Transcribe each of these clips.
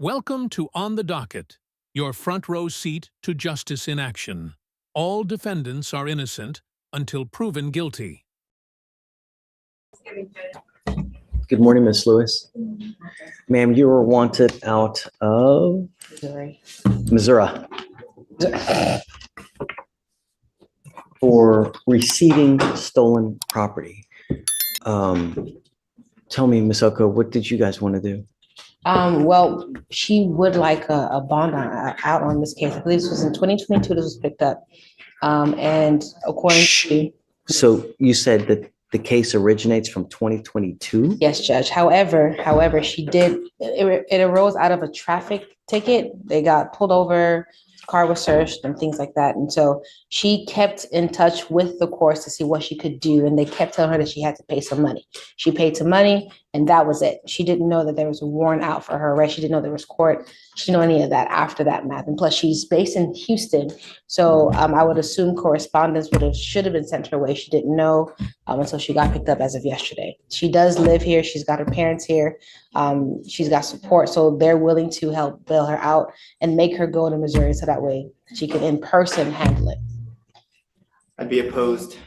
Welcome to On the Docket, your front row seat to justice in action. All defendants are innocent until proven guilty. Good morning, Miss Lewis. Ma'am, you were wanted out of Missouri for receiving stolen property. Tell me, Miss Oko, what did you guys want to do? Well, she would like a bond out on this case. I believe this was in 2022. This was picked up. And according to. So you said that the case originates from 2022? Yes, Judge. However, it arose out of a traffic ticket. They got pulled over, car was searched and things like that. And so she kept in touch with the courts to see what she could do. And they kept telling her that she had to pay some money. She paid some money and that was it. She didn't know that there was a warrant out for her arrest. She didn't know there was court. She didn't know any of that after that math. And plus she's based in Houston. So I would assume correspondence should have been sent her way. She didn't know until she got picked up as of yesterday. She does live here. She's got her parents here. She's got support. So they're willing to help bail her out and make her go to Missouri so that way she can in person handle it. I'd be opposed,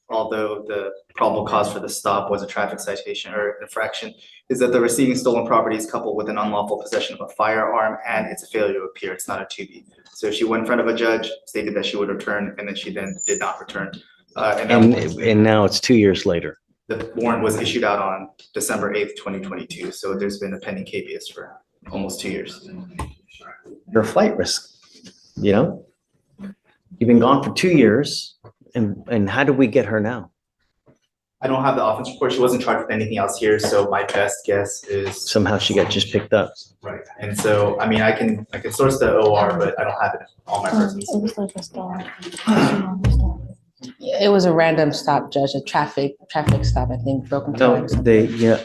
although the probable cause for the stop was a traffic citation or infraction, is that the receiving stolen property is coupled with an unlawful possession of a firearm and it's a failure to appear. It's not a 2B. So she went in front of a judge, stated that she would return, and then she did not return. And now it's 2 years later. The warrant was issued out on December 8th, 2022. So there's been a pending habeas for almost 2 years. You're a flight risk, you know? You've been gone for 2 years, and how do we get her now? I don't have the offense report. She wasn't charged with anything else here, so my best guess is Somehow she got just picked up. right. And so, I mean, I can source the OR, but I don't have it on my person. It was like a star. It was a random stop, Judge, a traffic stop, I think, broken. No,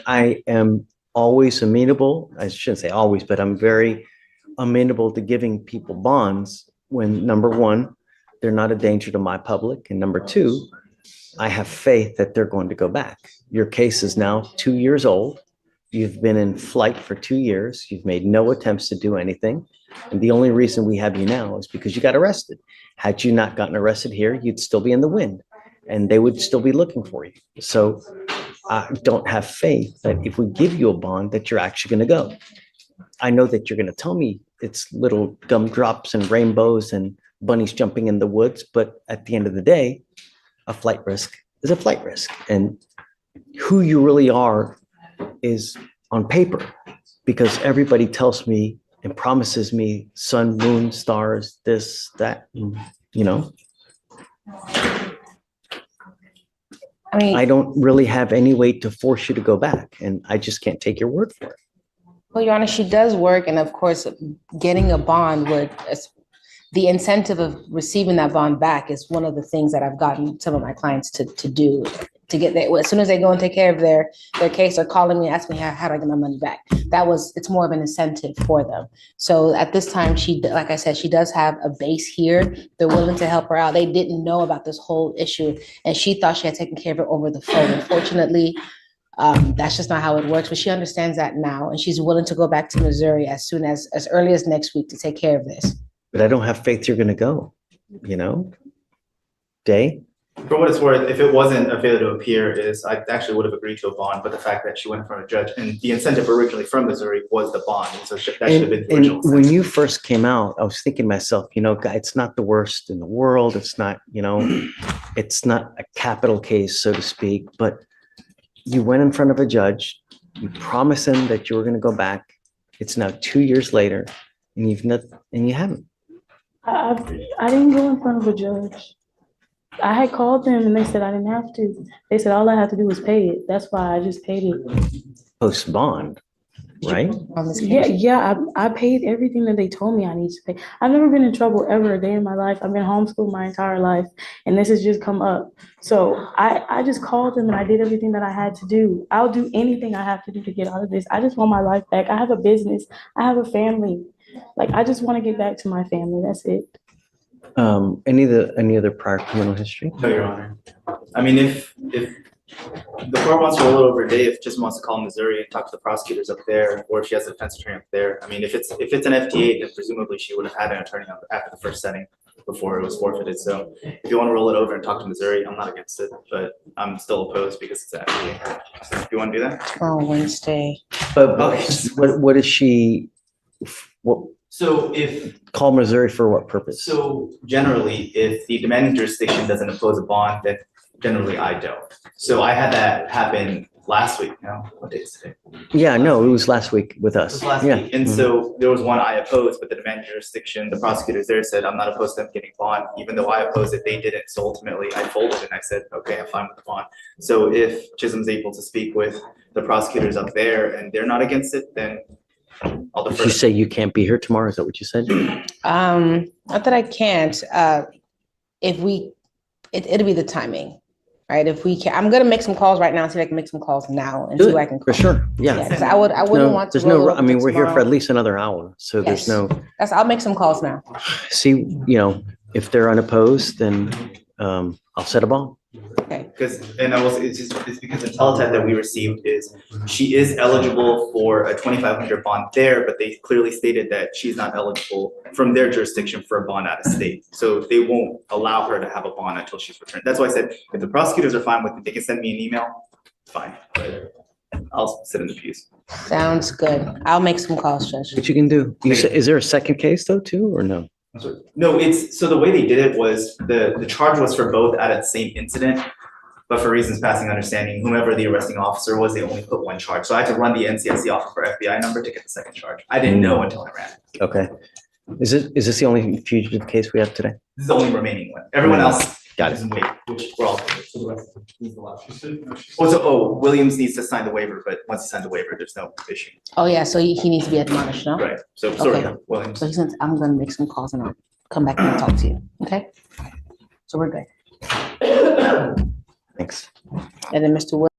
I am always amenable. I shouldn't say always, but I'm very amenable to giving people bonds when, number one, they're not a danger to my public, and number two, I have faith that they're going to go back. Your case is now 2 years old. You've been in flight for 2 years. You've made no attempts to do anything. And the only reason we have you now is because you got arrested. Had you not gotten arrested here, you'd still be in the wind and they would still be looking for you. So I don't have faith that if we give you a bond that you're actually going to go. I know that you're going to tell me it's little gumdrops and rainbows and bunnies jumping in the woods, but at the end of the day, a flight risk is a flight risk. And who you really are is on paper, because everybody tells me and promises me sun, moon, stars, this, that, you know. I mean, I don't really have any way to force you to go back, and I just can't take your word for it. well, Your Honor, she does work, and of course, getting a bond the incentive of receiving that bond back is one of the things that I've gotten some of my clients to do, to get there. As soon as they go and take care of their case, they're calling me, asking me, how do I get my money back? It's more of an incentive for them. So at this time, like I said, she does have a base here. They're willing to help her out. They didn't know about this whole issue, and she thought she had taken care of it over the phone. Unfortunately, that's just not how it works, but she understands that now, and she's willing to go back to Missouri as early as next week to take care of this. But I don't have faith you're going to go, you know? Day? For what it's worth, if it wasn't a failure to appear, I actually would have agreed to a bond, but the fact that she went in front of a judge and the incentive originally from Missouri was the bond. And so that should have been the original when incentive. you first came out, I was thinking to myself, you know, it's not the worst in the world. It's not, you know, it's not a capital case, so to speak, but you went in front of a judge, you promised him that you were going to go back. It's now 2 years later and you haven't. I didn't go in front of a judge. I had called them and they said I didn't have to. They said all I had to do was pay it. That's why I just paid it. Post bond, right? On this case. Yeah. I paid everything that they told me I need to pay. I've never been in trouble ever a day in my life. I've been homeschooled my entire life, and this has just come up. So I just called them and I did everything that I had to do. I'll do anything I have to do to get out of this. I just want my life back. I have a business. I have a family. Like, I just want to get back to my family. That's it. Any other prior criminal history? No, Your Honor. I mean, if The court wants to roll it over a day if just wants to call Missouri and talk to the prosecutors up there, or if she has a defense attorney up there. I mean, if it's an FTA, then presumably she would have had an attorney after the first setting before it was forfeited. So if you want to roll it over and talk to Missouri, I'm not against it, but I'm still opposed because it's an FTA. So if you want to do that. Oh, Wednesday. But Okay. what is she, what, So if call Missouri for what purpose? So generally, if the demanding jurisdiction doesn't impose a bond, then generally I don't. So I had that happen last week. Now, what day is today? Yeah, no, it was last week with It us. was last Yeah. week. And so there was one I opposed, but the demanding jurisdiction, the prosecutors there said, I'm not opposed to them getting bond, even though I opposed it, they didn't. So ultimately I folded and I said, okay, I'm fine with the bond. So if Chisholm's able to speak with the prosecutors up there and they're not against it, then I'll Did defer. you say you can't be here tomorrow? Is that what you said? Not that I can't, it'll be the timing, right? If we can, I'm gonna make some calls right now, see if I can make some calls now and see Do who I it, can for call. sure. Yeah, Yeah. because I wouldn't No, want to there's roll it no, over I mean, to we're here for tomorrow. at least another hour. So there's Yes. no, I'll make some calls now. see, if they're unopposed, then I'll set a bond. Okay. Because, and I will say, it's because the teletype that we received is, she is eligible for a 2,500 bond there, but they clearly stated that she's not eligible from their jurisdiction for a bond out of state. So they won't allow her to have a bond until she's returned. That's why I said, if the prosecutors are fine with it, they can send me an email, fine. But I'll sit in the pews. Sounds good. I'll make some calls, Judge. What you can do. You say, is there a second case though, too, or no? No, so the way they did it was, the charge was for both out of the same incident. But for reasons passing understanding, whomever the arresting officer was, they only put one charge. So I had to run the NCIC off for FBI number to get the second charge. I didn't know until I ran it. Okay. Is this the only fugitive case we have today? This is the only remaining one. Everyone else Got it. is in wait, which we're all. Williams needs to sign the waiver, but once he signs the waiver, there's no issue. Oh, yeah, so he needs to be admonished, no? Right, so sorry, Okay. Williams. So since I'm gonna make some calls and I'll come back and talk to you, okay? So we're good. Thanks. And then Mr. Wood.